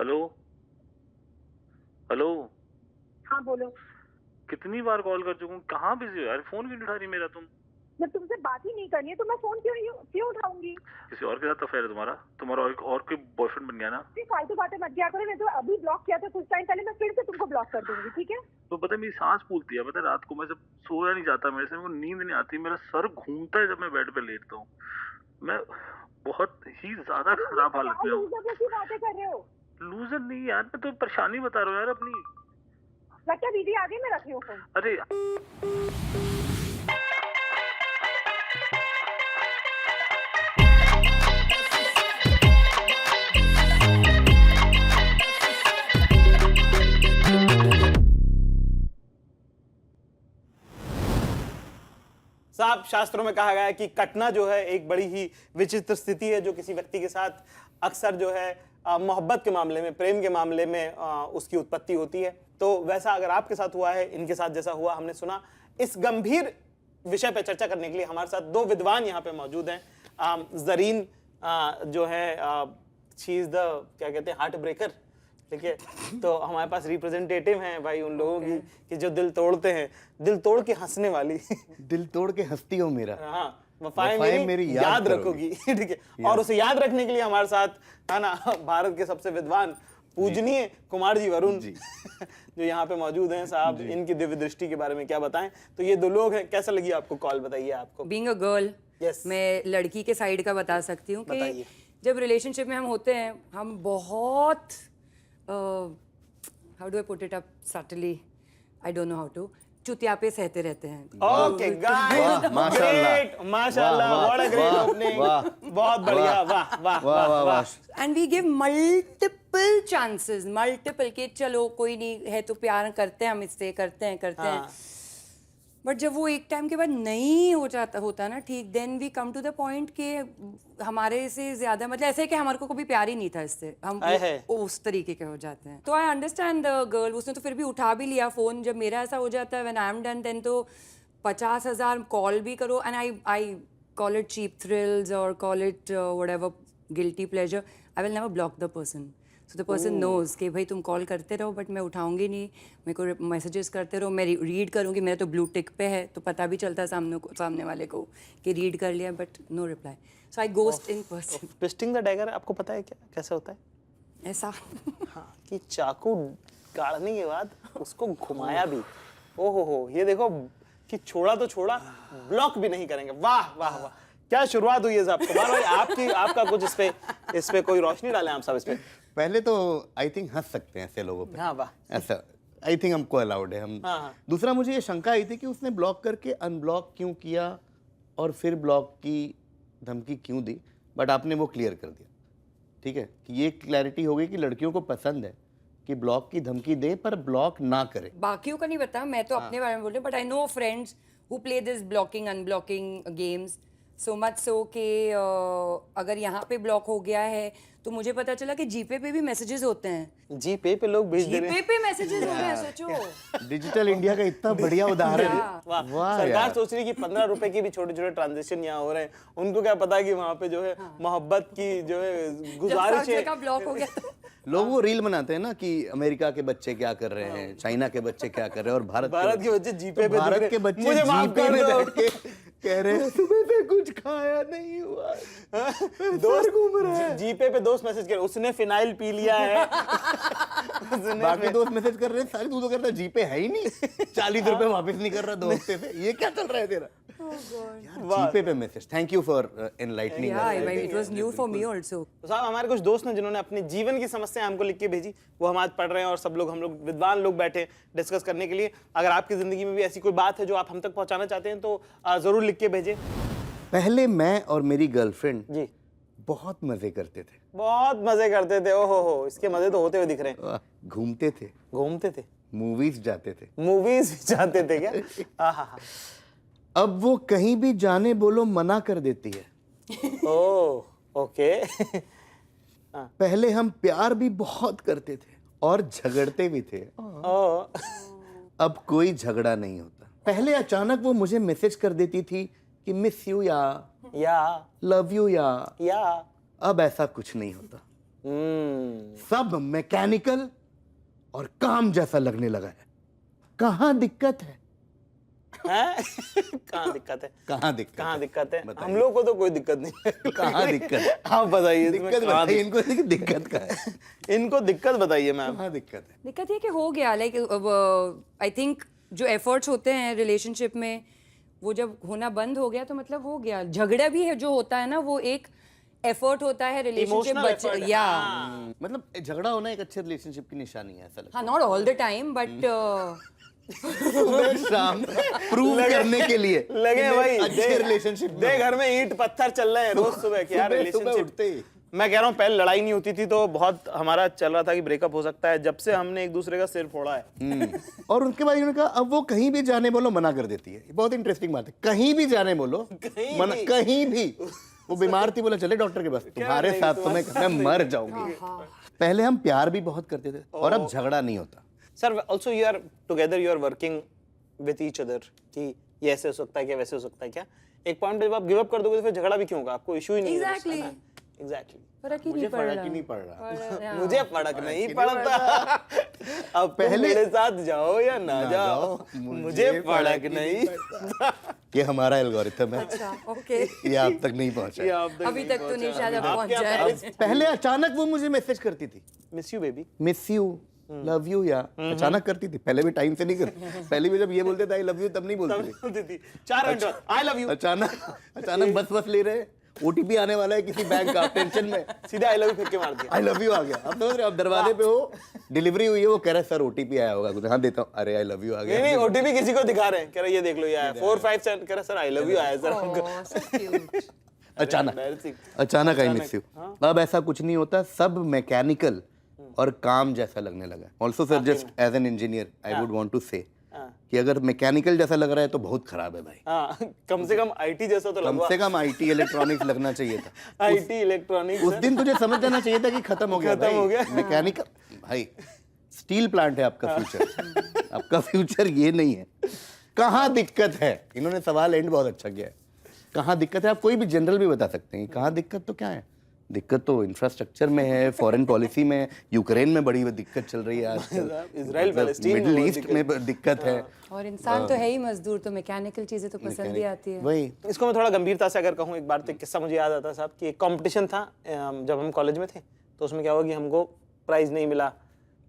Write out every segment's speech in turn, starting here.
Hello. Hello. हाँ बोलो। कितनी बार कॉल कर चुका हूँ, कहाँ बिजी हो यार, फोन क्यों नहीं उठा रही मेरा तुम? जब तुमसे बात ही नहीं करनी है तो मैं फोन क्यों उठाऊंगी? किसी और के साथ अफेयर है तुम्हारा और कोई बॉयफ्रेंड बन गया ना? फालतू बातें मत किया करो, मैं तो अभी ब्लॉक किया था कुछ टाइम पहले, मैं फिर से तुमको ब्लॉक कर दूंगी, ठीक है? तो पता है मेरी सांस फूलती है, पता है रात को मैं जब सोया नहीं जाता मेरे से, मेरे को नींद नहीं आती, मेरा सर घूमता है जब मैं बेड पे लेटता हूँ। मैं बहुत ही ज्यादा खराब हालत में हूँ। लूजर जैसी बातें कर रहे हो। लूजर नहीं यार, मैं तो परेशानी बता रहा हूँ यार अपनी। लगता है दीदी आ गई, मैं रख रही हूँ फोन। अरे साहब, शास्त्रों में कहा गया है कि कटना जो है एक बड़ी ही विचित्र स्थिति है जो किसी व्यक्ति के साथ अक्सर जो है मोहब्बत के मामले में, प्रेम के मामले में उसकी उत्पत्ति होती है। तो वैसा अगर आपके साथ हुआ है, इनके साथ जैसा हुआ हमने सुना, इस गंभीर विषय पर चर्चा करने के लिए हमारे साथ दो विद्वान यहाँ पे मौजूद हैं। जरीन जो है शी इज द क्या कहते हैं, हार्ट ब्रेकर, ठीक है। तो हमारे पास रिप्रेजेंटेटिव हैं भाई उन लोगों की कि जो दिल तोड़ते हैं, दिल तोड़ के हंसने वाली दिल तोड़ के हंसती हो मेरा। हाँ, वफाएं मेरी याद रखोगी, ठीक है। और उसे याद रखने के लिए हमारे साथ है ना भारत के सबसे विद्वान पूजनीय कुमार जी वरुण जो यहाँ पे मौजूद हैं। साहब, इनकी दिव्य दृष्टि के बारे में क्या बताएं। तो ये दो लोग हैं, कैसा लगी आपको कॉल, बताइए आपको। Being a girl, Yes. मैं लड़की के साइड का बता सकती हूँ कि जब रिलेशनशिप में हम होते हैं, हम बहुत how do I put it up subtly, I don't know how to, चुतिया पे सहते रहते हैं। ओके गाइस, ग्रेट, माशाल्लाह, व्हाट अ ग्रेट ओपनिंग, बहुत बढ़िया, वाह वाह वाह वाह। And we give multiple chances, multiple, कि चलो कोई नहीं है तो प्यार करते हैं हम इससे, करते हैं। बट जब वो एक टाइम के बाद नहीं होता ना ठीक, then we come to the point कि हमारे से ज्यादा, मतलब ऐसे कि हमारे को कभी प्यार ही नहीं था इससे, हम उस तरीके के हो जाते हैं। तो आई अंडरस्टैंड द गर्ल, उसने तो फिर भी उठा भी लिया फोन। जब मेरा ऐसा हो जाता है, when I am done, then तो 50,000 कॉल भी करो, and I call it cheap thrills और call it whatever guilty pleasure, I will never block the person. So the person knows कि भाई तुम कॉल करते रहो बट मैं उठाऊंगी नहीं, मेरे को मैसेजेस करते रहो, मैं रीड करूंगी, मेरा तो ब्लू टिक पे है तो पता भी चलता है सामने वाले को कि रीड कर लिया, but no reply. So I ghost in person. Twisting the dagger आपको पता है क्या कैसे होता है? ऐसा हाँ, कि चाकू गाड़ने के बाद उसको घुमाया भी, ओहो हो, ये देखो कि छोड़ा तो छोड़ा, ब्लॉक भी नहीं करेंगे। वाह वाह वाह, क्या शुरुआत हुई है साहब। कुमार भाई, आपका कुछ इस पे कोई रोशनी डालें आप सब इस पे। पहले तो आई थिंक हंस सकते हैं ऐसे लोगों पे। हाँ वाह, ऐसा आई थिंक हमको अलाउड है हम। हाँ। दूसरा, मुझे ये शंका आई थी कि उसने ब्लॉक करके अनब्लॉक क्यों किया और फिर ब्लॉक की धमकी क्यों दी, बट आपने वो क्लियर कर दिया, ठीक है। कि ये क्लैरिटी हो गई कि लड़कियों को पसंद है कि ब्लॉक की धमकी दे पर ब्लॉक ना करे। बाकियों का नहीं पता, मैं तो अपने बारे में बोल रही हूँ, but I know friends who play this blocking unblocking games so much so कि अगर यहाँ पे ब्लॉक हो गया है तो मुझे पता चला कि जीपे पे भी मैसेजेस होते हैं। जीपे पे लोग भेज दे रहे हैं। जीपे पे मैसेजेस हो गए, सोचो। डिजिटल इंडिया का इतना बढ़िया उदाहरण है। वाह, सरकार सोच रही है कि 15 रुपए के भी छोटे छोटे ट्रांजेक्शन यहाँ हो रहे हैं, उनको क्या पता कि वहाँ पे जो है मोहब्बत की जो है गुजारिश है। जब ब्लॉक हो गया लोग वो रील बनाते हैं ना कि अमेरिका के बच्चे क्या कर रहे हैं, चाइना के बच्चे क्या कर रहे हैं, और भारत के बच्चे जीपे पे, भारत के बच्चे मुझे माफ जीपे कर में दो। बैठ के कह रहे हैं सुबह से कुछ खाया नहीं हुआ, दोस्त घूम रहे हैं। जीपे पे दोस्त मैसेज कर, उसने फिनाइल पी लिया है। बाकी दोस्त मैसेज कर रहे हैं, सारे तू तो कहता जीपे है ही नहीं, 40 रुपए वापस नहीं कर रहा 2 हफ्ते से, ये क्या चल रहा है तेरा? जीपे पे message. Thank you for enlightening us. It was new for me also. तो साहब, हमारे कुछ दोस्त हैं जिन्होंने अपने जीवन की समस्या हमको लिख के भेजी, वो हम आज पढ़ रहे हैं, और सब लोग, हम लोग विद्वान लोग बैठे डिस्कस करने के लिए। अगर आपकी जिंदगी में भी ऐसी कोई बात है जो आप हम तक पहुंचाना चाहते हैं तो जरूर लिख के भेजें। पहले मैं और मेरी गर्लफ्रेंड जी बहुत मजे करते थे। बहुत मजे करते थे। ओहो हो, इसके मजे तो होते हुए दिख रहे हैं। घूमते थे, घूमते थे, मूवीज जाते थे। मूवीज जाते थे क्या? आहा। अब वो कहीं भी जाने बोलो मना कर देती है। Oh okay. पहले हम प्यार भी बहुत करते थे और झगड़ते भी थे। अब कोई झगड़ा नहीं होता। पहले अचानक वो मुझे मैसेज कर देती थी कि मिस यू या या लव यू या। अब ऐसा कुछ नहीं होता। सब मैकेनिकल और काम जैसा लगने लगा है। कहाँ दिक्कत है? कहाँ दिक्कत है? कहाँ दिक्कत? कहाँ दिक्कत है? बताइए। हम लोग को तो कोई दिक्कत नहीं है। कहाँ दिक्कत है? आप बताइए इसमें दिक्कत कहाँ बताइए इनको, दिक्कत कहाँ है? इनको दिक्कत बताइए मैम। कहाँ दिक्कत है? दिक्कत ये कि हो गया, लाइक आई थिंक जो एफर्ट्स होते हैं रिलेशनशिप में वो जब होना बंद हो गया तो मतलब हो गया। झगड़ा भी है जो होता है ना, वो एक एफर्ट होता है रिलेशनशिप Emotional effort है। या मतलब झगड़ा होना एक अच्छे रिलेशनशिप की निशानी है, ऐसा लगता हाँ, not all the time but है। सुबह शाम प्रूव करने के लिए लगे कि भाई अच्छे रिलेशनशिप दे घर में ईंट पत्थर चल रहे हैं रोज सुबह कि यार सुबह रिलेशनशिप उठते ही। मैं कह रहा हूँ पहले लड़ाई नहीं होती थी तो बहुत हमारा चल रहा था कि ब्रेकअप हो सकता है। जब से हमने एक दूसरे का सिर फोड़ा है और उनके बाद उन्होंने कहा अब वो कहीं भी जाने बोलो मना कर देती है। बहुत इंटरेस्टिंग बात है, कहीं भी जाने बोलो मना, कहीं भी। वो बीमार थी, बोला चले डॉक्टर के पास, तुम्हारे साथ तो मैं मर जाऊंगी। पहले हम प्यार भी बहुत करते थे और अब झगड़ा नहीं होता। Sir also you are together, you are working with each other कि ये ऐसे हो सकता है क्या, वैसे हो सकता है क्या। एक पॉइंट पे जब आप गिव अप कर दोगे तो फिर झगड़ा भी क्यों होगा? आपको इशू ही नहीं है। Exactly. एग्जैक्टली फर्क ही मुझे नहीं पड़ फर्क रहा। ही नहीं पड़ रहा। मुझे फर्क नहीं पड़ता। अब पहले मेरे साथ जाओ या ना जाओ, मुझे फर्क नहीं। ये हमारा एल्गोरिथम है, अच्छा, ओके, ये आप तक नहीं पहुंचा। अभी तक तो नहीं शायद अब पहुंच जाए। पहले अचानक वो मुझे मैसेज करती थी, miss you baby, miss you, love you, या अचानक करती थी। पहले भी टाइम से नहीं करती, पहले भी जब ये बोलते थे आई लव यू तब नहीं बोलती थी। 4 घंटे आई लव यू, अचानक बस ले रहे, ओटीपी आने वाला है किसी बैंक का, टेंशन में सीधा आई लव यू फेंक के मार दिया। आई लव यू आ गया। अब समझ रहे हो, आप दरवाजे पे हो, डिलीवरी हुई है, वो कह रहा है सर ओटीपी आया होगा कुछ, हाँ देता हूँ, अरे आई लव यू आ नहीं गया। ओटीपी किसी को दिखा रहे हैं, कह रहे ये देख लो ये आया 457, कह रहा सर आई लव यू आया सर हमको। Oh, so cute. अचानक आई मिस यू। अब ऐसा कुछ नहीं होता, सब मैकेनिकल और काम जैसा लगने लगा। Also sir just as an engineer I would want to say कि अगर मैकेनिकल जैसा लग रहा है तो बहुत खराब है भाई। हाँ, कम से कम आईटी जैसा तो कम लगवा। से कम आईटी इलेक्ट्रॉनिक्स लगना चाहिए था। आईटी इलेक्ट्रॉनिक्स उस दिन तुझे समझ जाना चाहिए था कि खत्म हो गया, खत्म हो गया। मैकेनिकल भाई स्टील प्लांट है आपका फ्यूचर। आपका फ्यूचर ये नहीं है। कहाँ दिक्कत है? इन्होंने सवाल एंड बहुत अच्छा किया है। कहाँ दिक्कत है? आप कोई भी जनरल भी बता सकते हैं। कहाँ दिक्कत तो क्या है? दिक्कत तो इंफ्रास्ट्रक्चर में है, फॉरेन पॉलिसी में, यूक्रेन में बड़ी दिक्कत चल रही है आजकल, इजराइल पैलेस्टीन मिडिल ईस्ट में दिक्कत है। और इंसान तो है ही मजदूर, तो मैकेनिकल चीजें तो पसंद ही आती है। वही इसको मैं थोड़ा गंभीरता से अगर कहूँ, एक बार तो एक किस्सा मुझे याद आता है साहब कि एक कंपटीशन था जब हम कॉलेज में थे, तो उसमें क्या हुआ कि हमको प्राइज़ नहीं मिला।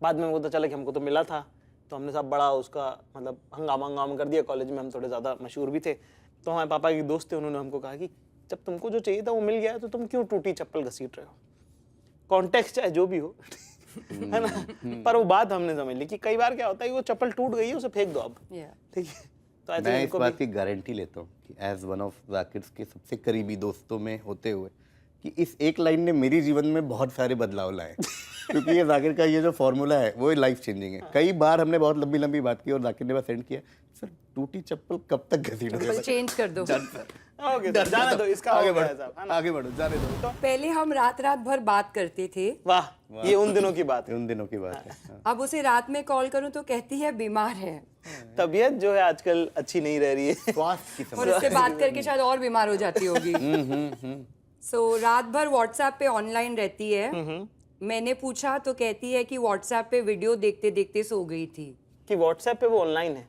बाद में पता चला कि हमको तो मिला था, तो हमने साहब बड़ा उसका मतलब हंगामा कर दिया कॉलेज में। हम थोड़े ज़्यादा मशहूर भी थे, तो हमारे पापा के दोस्त थे, उन्होंने हमको कहा कि जब तुमको जो चाहिए था वो मिल गया है तो तुम क्यों टूटी चप्पल घसीट रहे हो। कॉन्टेक्स्ट चाहे जो भी हो है ना, पर वो बात हमने समझ ली कि कई बार क्या होता है कि वो चप्पल टूट गई है, उसे फेंक दो अब, Yeah. ठीक है। तो ऐसे मैं इस इनको बात की गारंटी लेता हूँ कि एज वन ऑफ जाकिर के सबसे करीबी दोस्तों में होते हुए कि इस एक लाइन ने मेरे जीवन में बहुत सारे बदलाव लाए। क्योंकि ये जाकिर का ये जो फॉर्मूला है वो लाइफ चेंजिंग है। कई बार हमने बहुत लंबी लंबी बात की और जाकिर ने बस सेंड किया, सर टूटी चप्पल कब तक घसीटोगे? चेंज कर दो। ओके सर, जाने दो, इसका आगे हो गया बढ़ो, साहब, है ना? आगे बढ़ो, जाने दो। पहले हम रात रात भर बात करते थे, वाह, ये उन दिनों की बात है। उन दिनों की बात है। हाँ। अब उसे रात में कॉल करूं तो कहती है बीमार है, तबीयत जो है आजकल अच्छी नहीं रह रही है। स्वास्थ्य की और उससे बात करके शायद और बीमार हो जाती होगी। सो रात भर व्हाट्सएप पे ऑनलाइन रहती है। मैंने पूछा तो कहती है कि व्हाट्सएप पे वीडियो देखते देखते सो गई थी। कि व्हाट्सएप पे वो ऑनलाइन है,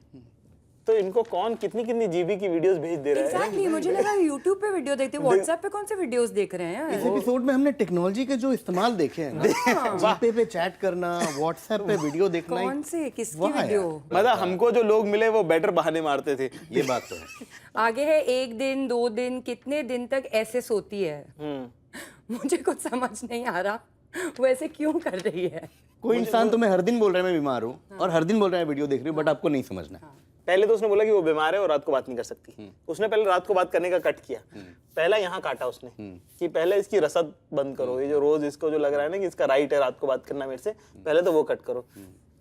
तो इनको कौन कितनी कितनी जीबी की वीडियोस भेज दे रहा है। एग्जैक्टली, मुझे लगा यूट्यूब पे वीडियो देखते, व्हाट्सएप पे कौन से वीडियोस देख रहे हैं इस यार? एपिसोड में हमने टेक्नोलॉजी के जो इस्तेमाल देखे हैं ना, जीपे पे चैट करना, व्हाट्सएप पे वीडियो देखना, कौन से किसकी वाह यार। वीडियो? मतलब हमको जो लोग मिले वो बेटर बहाने मारते थे। ये बात तो है। आगे है 1 दिन 2 दिन, कितने दिन तक ऐसे सोती है? मुझे कुछ समझ नहीं आ रहा वो ऐसे क्यों कर रही है। कोई इंसान तुम्हें हर दिन बोल रहा है मैं बीमार हूँ और हर दिन बोल रहा है वीडियो देख रही हूँ, बट आपको नहीं समझना। पहले तो उसने बोला कि वो बीमार है और रात को बात नहीं कर सकती। उसने पहले रात को बात करने का कट किया। पहला यहाँ काटा उसने कि पहले इसकी रसद बंद करो, ये जो रोज इसको जो लग रहा है ना कि इसका राइट है रात को बात करना मेरे से, पहले तो वो कट करो।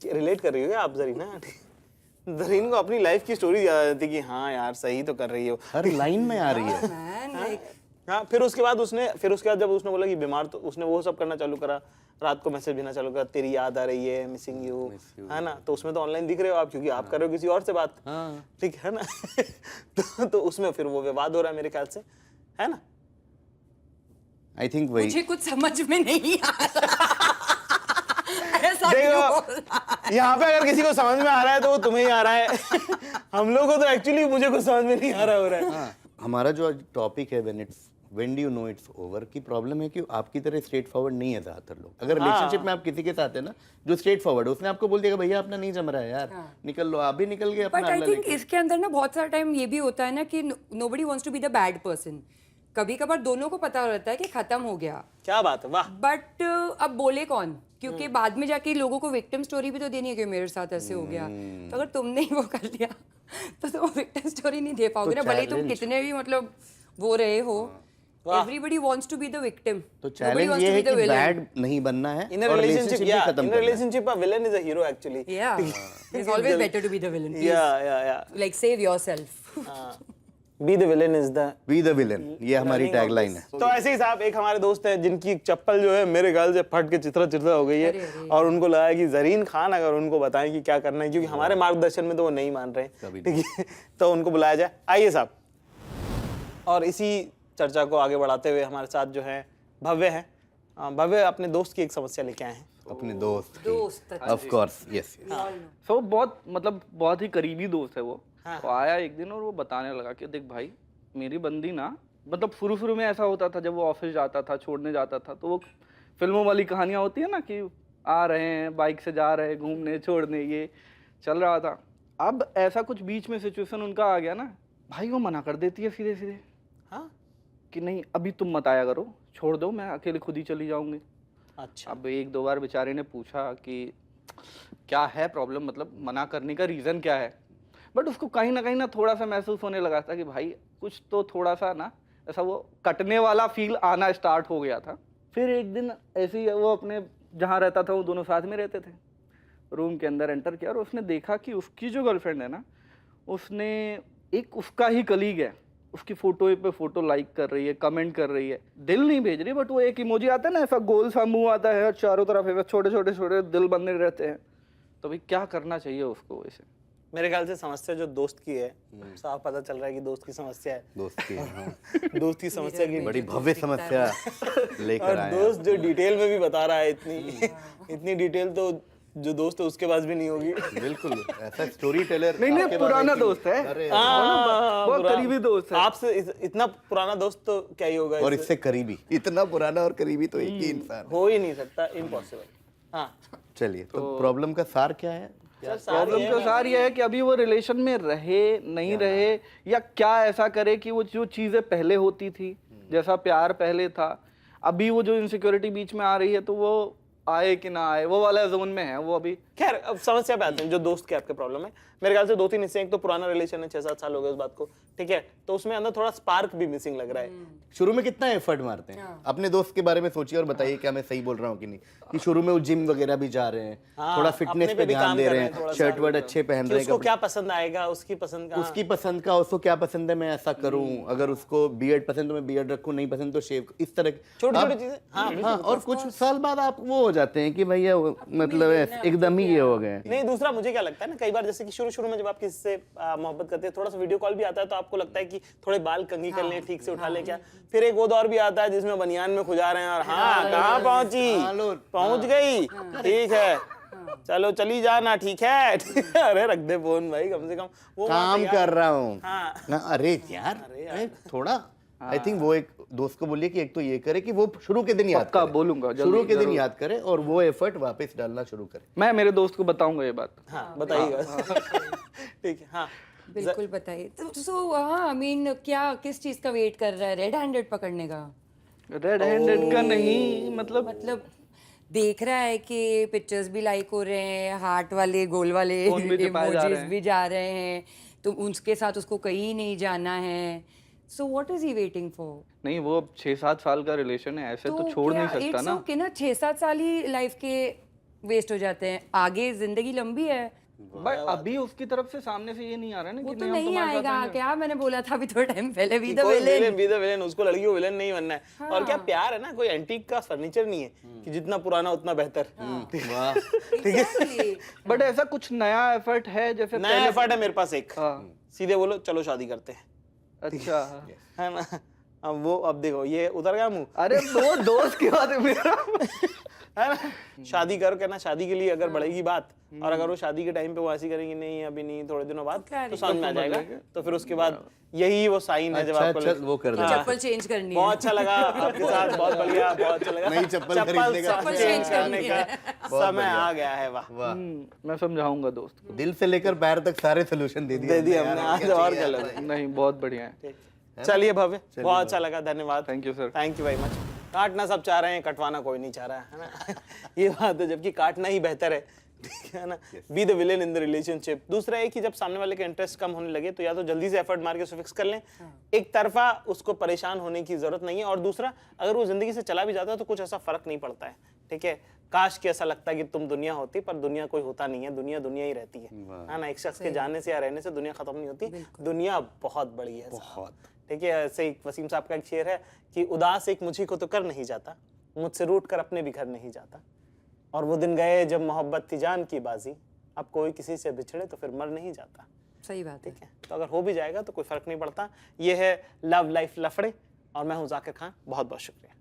रिलेट कर रही हो क्या आप जरीना? जरीन को अपनी लाइफ की स्टोरी याद आती कि हाँ यार सही तो कर रही हो, हर लाइन में आ रही है। मैन लाइक हाँ। फिर उसके बाद जब उसने बोला कि बीमार, तो उसने वो सब करना चालू करा, रात को मैसेज भेजना चालू करा, तेरी याद आ रही है, मिसिंग यू, है ना। तो उसमें तो ऑनलाइन दिख रहे हो आप, क्योंकि आप कर रहे हो किसी और से बात, ठीक है ना। तो उसमें फिर वो विवाद हो रहा है मेरे ख्याल से, है ना। आई थिंक वही मुझे कुछ समझ में नहीं आ रहा। यहाँ पे अगर किसी को समझ में आ रहा है तो वो तुम्हें ही आ रहा है। हम लोग को तो एक्चुअली मुझे कुछ समझ में नहीं आ रहा हो रहा है। हाँ, हमारा जो टॉपिक है when do you know it's over की प्रॉब्लम है कि आपकी तरह स्ट्रेट फॉरवर्ड नहीं है ज्यादातर लोग। अगर रिलेशनशिप में आप किसी के साथ है ना जो स्ट्रेट फॉरवर्ड है, उसने आपको बोल दिया भैया अपना नहीं जम रहा है यार, निकल लो, आप भी निकल गए अपना बट आई अगला थिंक लेके। इसके अंदर ना बहुत सारा टाइम ये भी होता है ना कि nobody wants to be the bad person. कभी कभार दोनों को पता रहता है कि खत्म हो गया, क्या बात है, वाह। बट अब बोले कौन, क्योंकि बाद में जाके लोगों को विक्टिम स्टोरी भी तो देनी है कि मेरे साथ ऐसे हो गया। तो अगर तुमने ही वो कर लिया तो तुम विक्टिम स्टोरी नहीं दे पाओगे ना, भले ही तुम कितने भी मतलब वो रहे हो। Everybody wants to be the victim, तो चैलेंज ये है कि बैड नहीं बनना है इन अ और रिलेशनशिप, भी खत्म इन करना है। Relationship a villain is a hero actually. या it's always better to be the villain, या like save yourself. Be the villain is the be the villain, ये हमारी टैगलाइन है। तो ऐसे ही साहब एक हमारे दोस्त हैं जिनकी एक चप्पल जो है मेरे ख्याल से फट के चित्रा चित्रा हो गई है, और उनको लगा है कि जरीन खान अगर उनको बताएं कि क्या करना है, क्योंकि हमारे मार्गदर्शन में तो वो नहीं मान रहे हैं, ठीक है, तो उनको बुलाया जाए। आइए साहब। और इसी चर्चा को आगे बढ़ाते हुए हमारे साथ जो है भव्य है। भव्य अपने दोस्त की एक समस्या लेके आए हैं। अपने दोस्त दोस्त, ऑफ कोर्स, यस। सो बहुत मतलब बहुत ही करीबी दोस्त है वो। तो आया एक दिन और वो बताने लगा कि देख भाई, मेरी बंदी ना, मतलब शुरू में ऐसा होता था जब वो ऑफिस जाता था, छोड़ने जाता था, तो वो फिल्मों वाली कहानियाँ होती है ना कि आ रहे हैं बाइक से, जा रहे हैं घूमने, छोड़ने, ये चल रहा था। अब ऐसा कुछ बीच में सिचुएशन उनका आ गया ना भाई, वो मना कर देती है सीधे सीधे। हाँ, कि नहीं अभी तुम मत आया करो, छोड़ दो, मैं अकेले खुद ही चली जाऊंगी। अच्छा। अब एक दो बार बेचारे ने पूछा कि क्या है प्रॉब्लम, मतलब मना करने का रीज़न क्या है, बट उसको कहीं ना थोड़ा सा महसूस होने लगा था कि भाई कुछ तो थोड़ा सा ना ऐसा वो कटने वाला फील आना स्टार्ट हो गया था। फिर एक दिन ऐसे ही वो अपने जहाँ रहता था, वो दोनों साथ में रहते थे, रूम के अंदर एंटर किया और उसने देखा कि उसकी जो गर्लफ्रेंड है ना, उसने एक उसका ही कलीग है, उसकी फोटो पे फोटो लाइक कर रही है, कमेंट कर रही है, दिल नहीं भेज रही, बट वो एक इमोजी आता है ना, ऐसा गोल सा मुंह आता है और चारों तरफ है छोटे छोटे छोटे दिल बने रहते हैं। तो भाई क्या करना चाहिए उसको वैसे? मेरे ख्याल से समस्या जो दोस्त की है, साफ पता चल रहा है कि दोस्त की समस्या है। दोस्त की, हाँ। दोस्त की समस्या की बड़ी भव्य समस्या लेकर और आए दोस्त जो डिटेल में भी बता रहा है, इतनी डिटेल तो जो दोस्त है उसके पास भी नहीं होगी। बिल्कुल ऐसा स्टोरी टेलर। नहीं पुराना दोस्त है, बहुत करीबी दोस्त है। आपसे इतना पुराना दोस्त तो क्या ही होगा, और इससे करीबी, इतना पुराना और करीबी तो एक ही इंसान। हो ही नहीं सकता, इम्पॉसिबल। हाँ, चलिए, तो प्रॉब्लम का सार क्या है? प्रॉब्लम तो सारी है कि अभी वो रिलेशन में रहे नहीं रहे, या क्या ऐसा करे कि वो जो चीजें पहले होती थी, जैसा प्यार पहले था, अभी वो जो इनसिक्योरिटी बीच में आ रही है, तो वो आए कि ना आए, वो वाला जोन में है वो अभी। खैर अब समस्या पे आते हैं। जो दोस्त के आपके प्रॉब्लम है, मेरे ख्याल से 2-3 हिस्से। एक तो पुराना रिलेशन है, 6-7 साल हो गए उस बात को, ठीक है, तो उसमें अंदर थोड़ा स्पार्क भी मिसिंग लग रहा है। शुरू में कितना एफर्ट मारते हैं? अपने दोस्त के बारे में सोचिए और बताइए क्या मैं सही बोल रहा हूँ कि नहीं, कि शुरू में वो जिम वगैरह भी जा रहे हैं, थोड़ा फिटनेस पे ध्यान दे रहे हैं, शर्ट वर्ट अच्छे पहन रहे हैं, उसको क्या पसंद आएगा, उसकी पसंद का, उसकी पसंद का, उसको क्या पसंद है मैं ऐसा करूं, अगर उसको बियर्ड पसंद तो मैं बियर्ड रखूं, नहीं पसंद तो शेव, इस तरह छोटी-छोटी चीजें। हाँ, और कुछ साल बाद आप वो हो जाते हैं कि भैया मतलब एकदम ही ये हो गए। नहीं, दूसरा मुझे क्या लगता है ना, कई बार जैसे कि शुरू में जब आप किसी से मोहब्बत करते हैं, थोड़ा सा वीडियो कॉल भी आता है तो आपको लगता है कि थोड़े बाल कंघी कर लें, ठीक से उठा लें क्या। फिर एक वो दौर भी आता है जिसमें बनियान में खुजा रहे हैं और हाँ कहाँ पहुंची, पहुंच गई, ठीक है, चलो चली जाना, ठीक है। अरे रख दे फोन भाई, कम से कम वो काम कर रहा हूँ। हाँ। अरे यार थोड़ा आई थिंक वो एक दोस्त को बोलिए कि एक तो ये करे कि वो शुरू के दिन याद करे, बोलूंगा शुरू के दिन याद करे और वो एफर्ट वापस डालना शुरू करे। मैं मेरे दोस्त को बताऊंगा ये बात। हाँ बताइएगा। ठीक है, हाँ बिल्कुल बताइए। तो सो हाँ, आई मीन क्या किस चीज का वेट कर रहा है? रेड हैंडेड पकड़ने का? रेड हैंडेड का नहीं, मतलब देख रहा है कि पिक्चर्स भी लाइक हो रहे हैं, हार्ट वाले गोल वाले इमोजीज भी जा रहे हैं, तो उसके साथ उसको कहीं नहीं जाना है। So what is he waiting for? नहीं, वो 6-7 साल का रिलेशन है, ऐसे तो छोड़ नहीं सकता ना। कि ना 6-7 साल ही लाइफ के वेस्ट हो जाते हैं, आगे जिंदगी लंबी है। भाई अभी उसकी तरफ से सामने से ये नहीं आ रहा है ना वो कि तो हम नहीं तुम्हारे साथ आएगा हैं। क्या, मैंने बोला था अभी थोड़ा टाइम पहले, बी द कोई विलेन। बी द विलेन, उसको लड़की को विलेन नहीं बनना है। और क्या प्यार है ना, कोई एंटीक का फर्नीचर नहीं है कि जितना पुराना उतना बेहतर। वाह, बट ऐसा कुछ नया एफर्ट है जैसे नया एफर्ट है मेरे पास एक, हाँ। सीधे बोलो चलो शादी करते हैं, अच्छा है ना। अब वो, अब देखो ये उतर गया मुंह। अरे वो दोस्त की बात है मेरा। है ना। शादी करो, कहना शादी के लिए अगर बढ़ेगी बात, और अगर वो शादी के टाइम पे वो ऐसी करेंगे नहीं अभी नहीं थोड़े दिनों बाद, तो समझ में आ जाएगा। तो फिर उसके बाद यही वो साइन है जब अच्छा, आपको अच्छा, वो कर देना। चप्पल चेंज करनी है। बहुत अच्छा लगा आपके साथ, बहुत बढ़िया, बहुत अच्छा लगा। नई चप्पल खरीदने का चप्पल चेंज change करने करनी का है। समय आ गया है। वाह, वाह, मैं समझाऊंगा दोस्त को। दिल से लेकर पैर तक सारे सोल्यूशन दे दे दिए हमने आज, और क्या लगा। नहीं, बहुत बढ़िया है। चलिए भव्य, बहुत अच्छा लगा, धन्यवाद। Thank you sir. Thank you very much. काटना सब चाह रहे हैं, कटवाना कोई नहीं चाह रहा है ना। ये बात है, जबकि काटना ही बेहतर है, ठीक है ना। Be the villain in the relationship. दूसरा है कि जब सामने वाले के इंटरेस्ट कम होने लगे तो या तो जल्दी से एफर्ट मार के उसको फिक्स कर लें, एक तरफा उसको परेशान होने की जरूरत नहीं है। और दूसरा, अगर वो जिंदगी से चला भी जाता है तो कुछ ऐसा फर्क नहीं पड़ता है, ठीक है। काश कि ऐसा लगता है कि तुम दुनिया होती, पर दुनिया कोई होता नहीं है, दुनिया दुनिया ही रहती है ना। एक शख्स के जाने से या रहने से दुनिया खत्म नहीं होती, दुनिया बहुत बड़ी है, बहुत, ठीक है। ऐसे एक वसीम साहब का एक शेर है कि उदास एक मुझी को तो कर नहीं जाता, मुझसे रूठ कर अपने भी घर नहीं जाता। और वो दिन गए जब मोहब्बत थी जान की बाजी, अब कोई किसी से बिछड़े तो फिर मर नहीं जाता। सही बात है। ठीक है, तो अगर हो भी जाएगा तो कोई फर्क नहीं पड़ता। ये है लव लाइफ लफड़े, और मैं हूँ जाकिर खान। बहुत बहुत शुक्रिया।